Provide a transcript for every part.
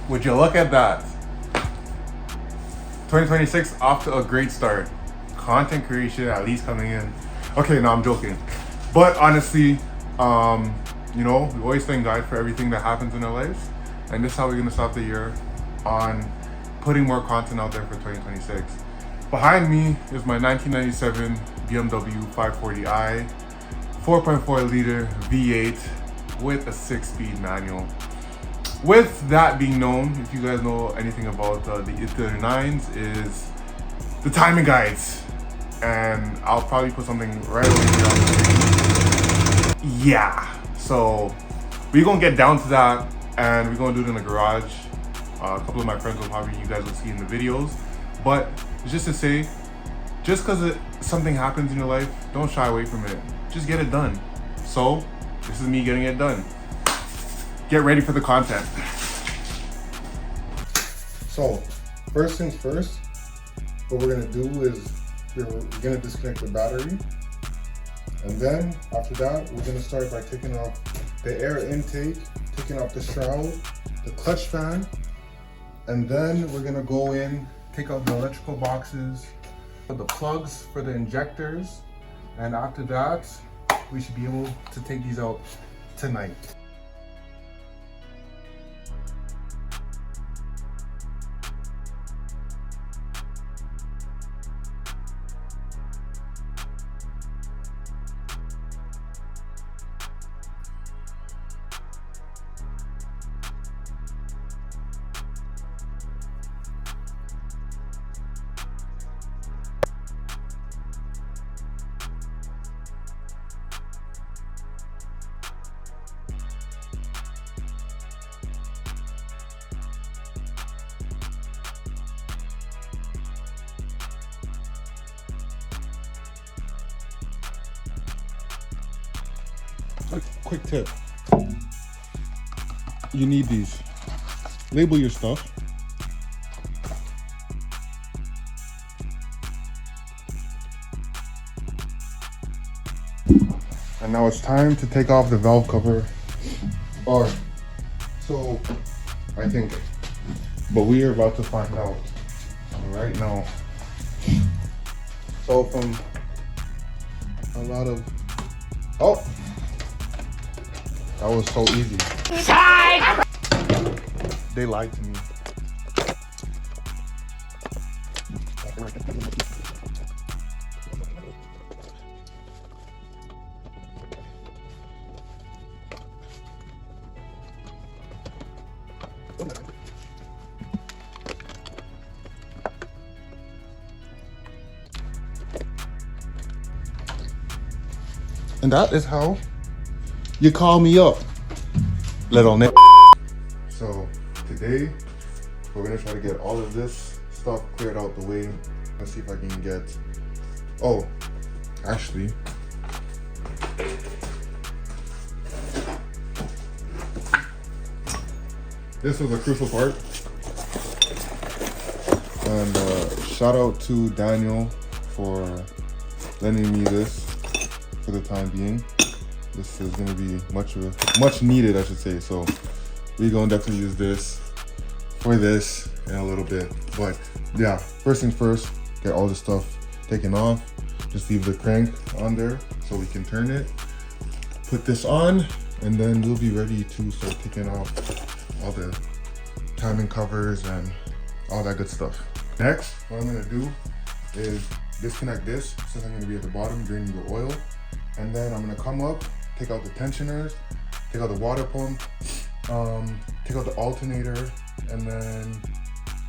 Would you look at that? 2026 off to a great start. Content creation at least coming in. Okay, no, I'm joking. But honestly, you know, we always thank God for everything that happens in our lives. And this is how we're gonna start the year, on putting more content out there for 2026. Behind me is my 1997 BMW 540i, 4.4 liter V8 with a 6-speed manual. With that being known, if you guys know anything about the E39s, is the timing guides. And I'll probably put something right over here on the screen. Yeah, so we're gonna get down to that and we're gonna do it in the garage. A couple of my friends will probably, you guys will see in the videos. But just to say, just because something happens in your life, don't shy away from it. Just get it done. So this is me getting it done. Get ready for the content. So first things first, what we're gonna do is we're gonna disconnect the battery. And then after that, we're gonna start by taking off the air intake, taking off the shroud, the clutch fan, and then we're gonna go in, take out the electrical boxes, the plugs for the injectors, and after that, we should be able to take these out tonight. Quick tip, you need these. Label your stuff. And now it's time to take off the valve cover, or so I think, but we are about to find out right now. So from a lot of, oh, that was so easy. They lied to me. And that is how you call me up, little nigga. So today we're gonna try to get all of this stuff cleared out the way. Let's see if I can get, oh, actually, this was a crucial part. And shout out to Daniel for lending me this for the time being. This is gonna be much needed, I should say. So we're gonna definitely use this for this in a little bit. But yeah, first things first, get all the stuff taken off. Just leave the crank on there so we can turn it. Put this on, and then we'll be ready to start taking off all the timing covers and all that good stuff. Next, what I'm gonna do is disconnect this since I'm gonna be at the bottom draining the oil. And then I'm gonna come up, take out the tensioners, take out the water pump, take out the alternator, and then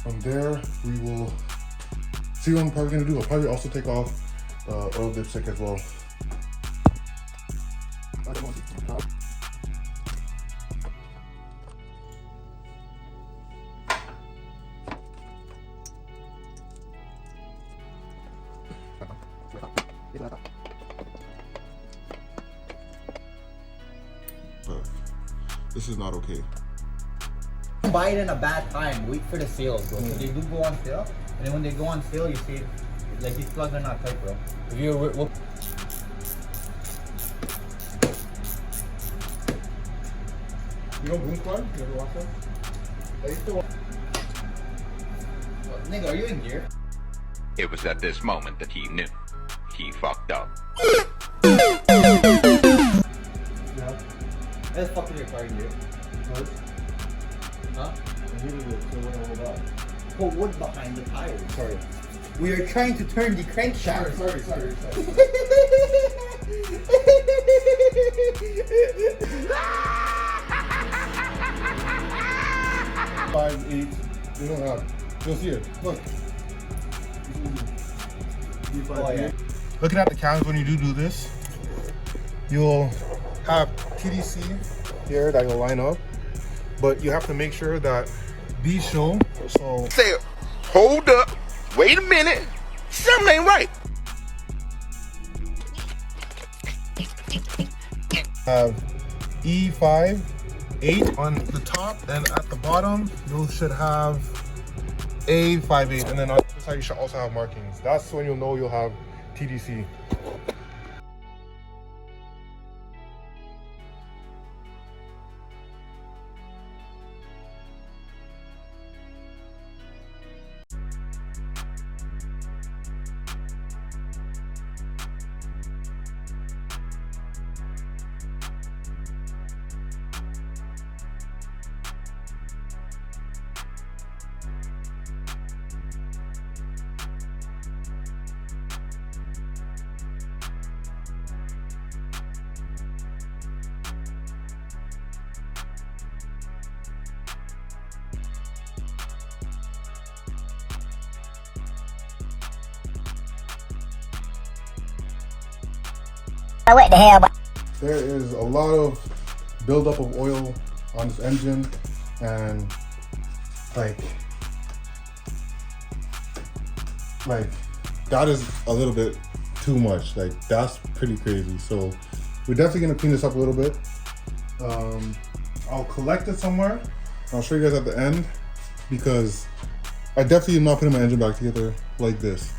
from there we will see what I'm probably gonna do. I'll probably also take off the oil dipstick as well. This is not okay. Buy it in a bad time. Wait for the sales, bro. So they do go on sale, and then when they go on sale, you see, like these plugs are not tight, bro. If you know Boom Squad? You ever watch that? Nigga, are you in gear? It was at this moment that he knew. He fucked up. Yeah. Why the fuck is your car in gear? What? Huh? I needed it so when I hold up. Put wood behind the tires. Sorry. We are trying to turn the crankshaft. Sorry. 5, 8. They don't have. You'll see it. Look. Oh, yeah. Looking at the cams when you do this, you'll have TDC here that you'll line up, but you have to make sure that these show. So Say, hold up. Wait a minute. Something ain't right. have E5 8 on the top, and at the bottom you should have A58, and then on the side you should also have markings. That's when you'll know you'll have TDC. What the hell? There is a lot of buildup of oil on this engine, and like that is a little bit too much. Like, that's pretty crazy. So we're definitely gonna clean this up a little bit. I'll collect it somewhere. I'll show you guys at the end, because I definitely am not putting my engine back together like this.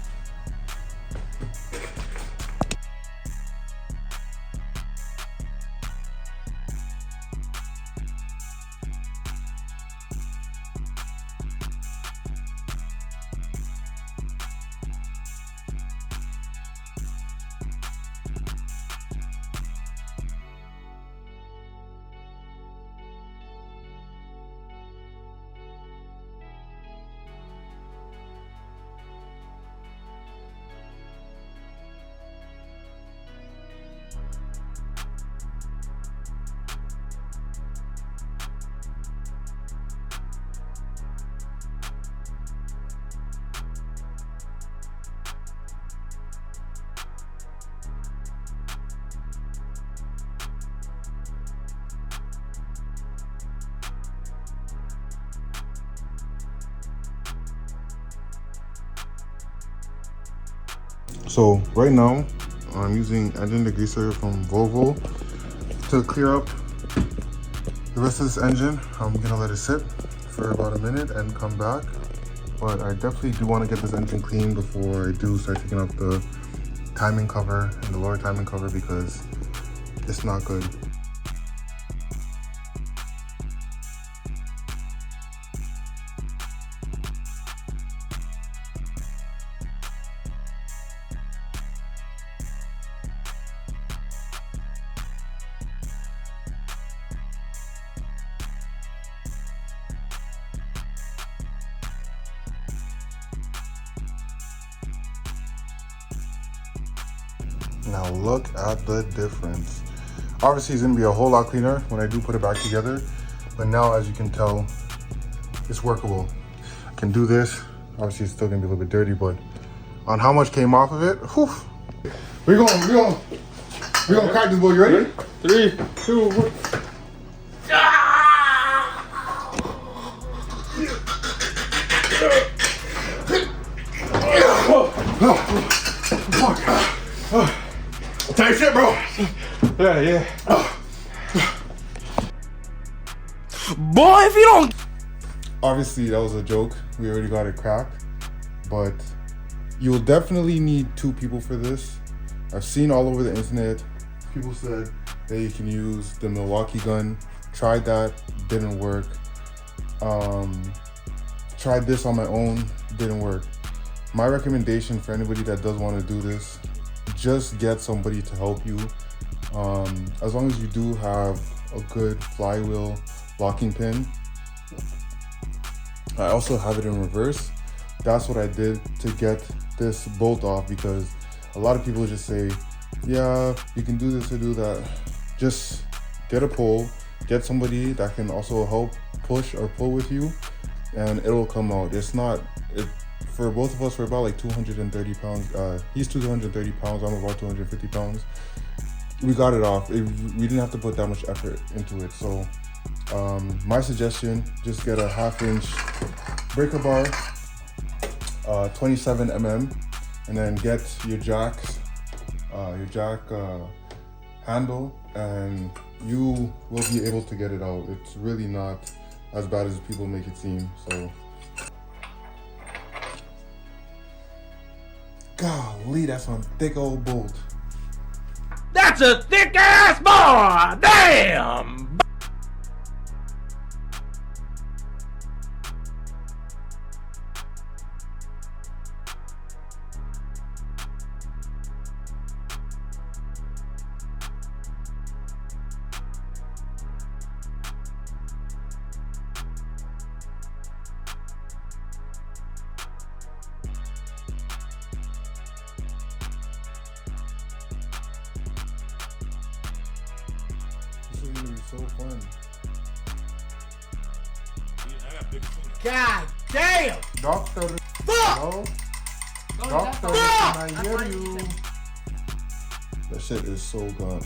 So right now, I'm using engine degreaser from Volvo to clear up the rest of this engine. I'm gonna let it sit for about a minute and come back. But I definitely do want to get this engine clean before I do start taking up the timing cover and the lower timing cover, because it's not good. Now look at the difference. Obviously it's gonna be a whole lot cleaner when I do put it back together, but now, as you can tell, it's workable. I can do this. Obviously it's still gonna be a little bit dirty, but on how much came off of it, whew. We're gonna crack this boy. You ready? 3, 2, 1. Tight shit, bro. Yeah. Boy, if you don't. Obviously that was a joke. We already got it cracked, but you'll definitely need 2 people for this. I've seen all over the internet, people said that you can use the Milwaukee gun. Tried that, didn't work. tried this on my own, didn't work. My recommendation for anybody that does want to do this, just get somebody to help you. As long as you do have a good flywheel locking pin. I also have it in reverse. That's what I did to get this bolt off, because a lot of people just say, yeah, you can do this or do that. Just get a pole, get somebody that can also help push or pull with you, and it'll come out. It's not, for both of us, we're about like 230 pounds. He's 230 pounds, I'm about 250 pounds. We got it off. We didn't have to put that much effort into it. So my suggestion, just get a 1/2 inch breaker bar, 27 mm, and then get your jack handle, and you will be able to get it out. It's really not as bad as people make it seem. So golly, that's one thick old bolt. That's a thick ass boy! Damn! This is gonna be so fun. God damn! Doctor, hello? Oh, Doctor, that's- can I hear you? That shit is so gone.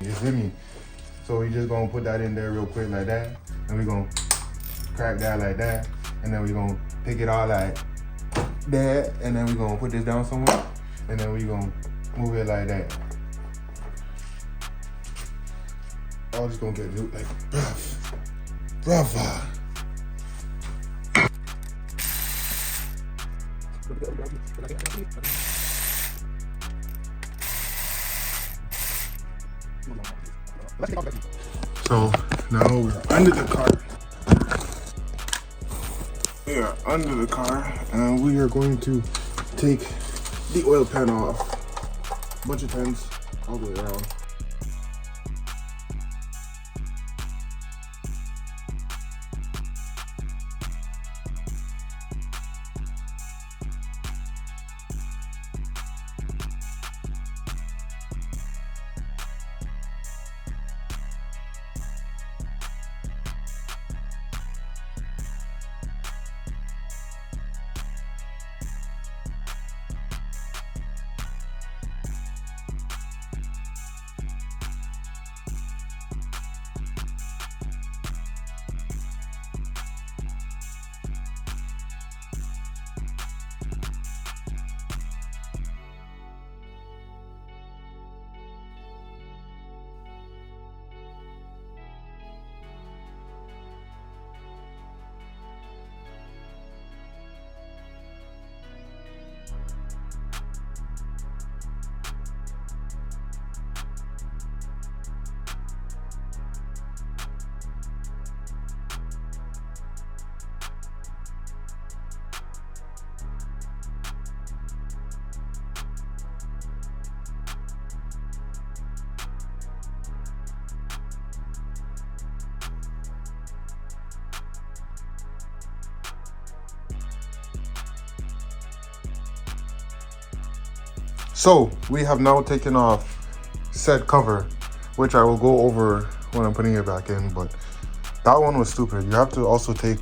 You feel me? So we just gonna put that in there real quick like that, and we gonna crack that like that, and then we gonna pick it all like that, and then we gonna put this down somewhere, and then we gonna move it like that. All just gonna get like rough. So now we're under the car. We are under the car, and we are going to take the oil pan off. Bunch of pens all the way around. So we have now taken off said cover, which I will go over when I'm putting it back in, but that one was stupid. You have to also take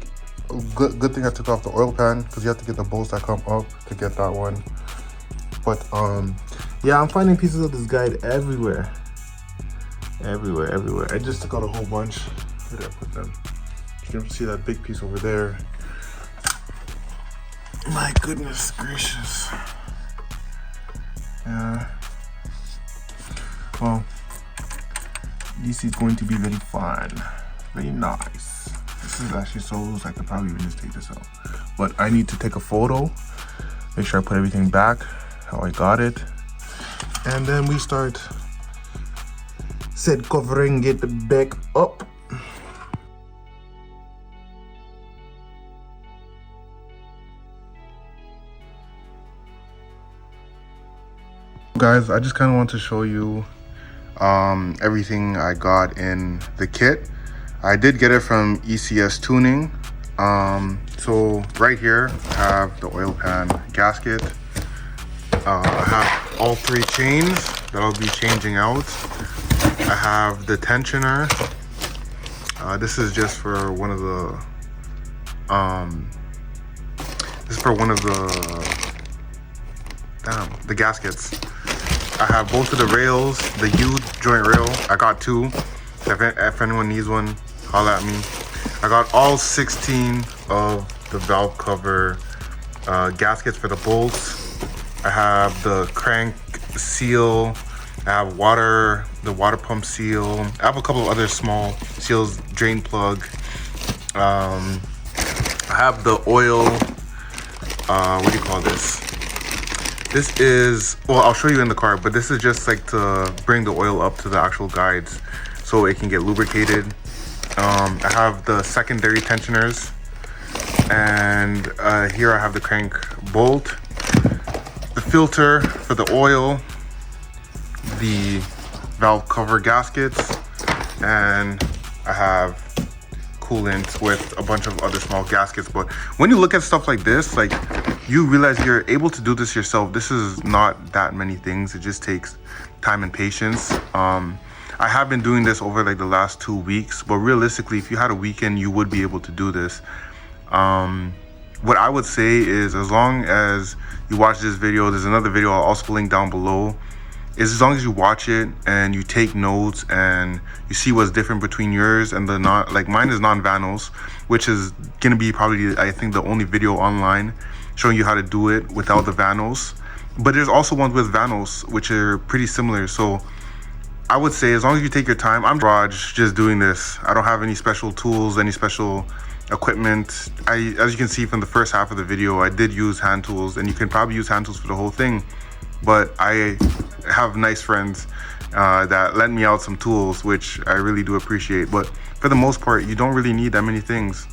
Good thing I took off the oil pan, because you have to get the bolts that come up to get that one. But yeah, I'm finding pieces of this guide everywhere. Everywhere. I just took out a whole bunch. Where did I put them? You can see that big piece over there. My goodness gracious. Yeah. Well, this is going to be very fun. Very nice. This is actually so loose, I could probably even just take this out. But I need to take a photo, make sure I put everything back how I got it. And then we start covering it back up. Guys, I just kind of want to show you everything I got in the kit. I did get it from ECS Tuning. So right here I have the oil pan gasket. I have all 3 chains that I'll be changing out. I have the tensioner. This is just for one of the the gaskets. I have both of the rails, the U joint rail. I got 2. If anyone needs one, holla at me. I got all 16 of the valve cover gaskets for the bolts. I have the crank seal. I have the water pump seal. I have a couple of other small seals, drain plug. I have the oil, what do you call this? This is, well, I'll show you in the car, but this is just like to bring the oil up to the actual guides so it can get lubricated. I have the secondary tensioners, and here I have the crank bolt, the filter for the oil, the valve cover gaskets, and I have coolant with a bunch of other small gaskets. But when you look at stuff like this, like, you realize you're able to do this yourself. This is not that many things. It just takes time and patience. I have been doing this over like the last 2 weeks, but realistically, if you had a weekend, you would be able to do this. What I would say is, as long as you watch this video, there's another video I'll also link down below, is as long as you watch it and you take notes and you see what's different between yours and the like mine is non-vanos, which is gonna be probably, I think, the only video online showing you how to do it without the vanos. But there's also ones with vanos which are pretty similar. So I would say, as long as you take your time, I'm garage just doing this. I don't have any special tools, any special equipment. As you can see from the first half of the video, I did use hand tools, and you can probably use hand tools for the whole thing. But I have nice friends that lend me out some tools, which I really do appreciate. But for the most part, you don't really need that many things.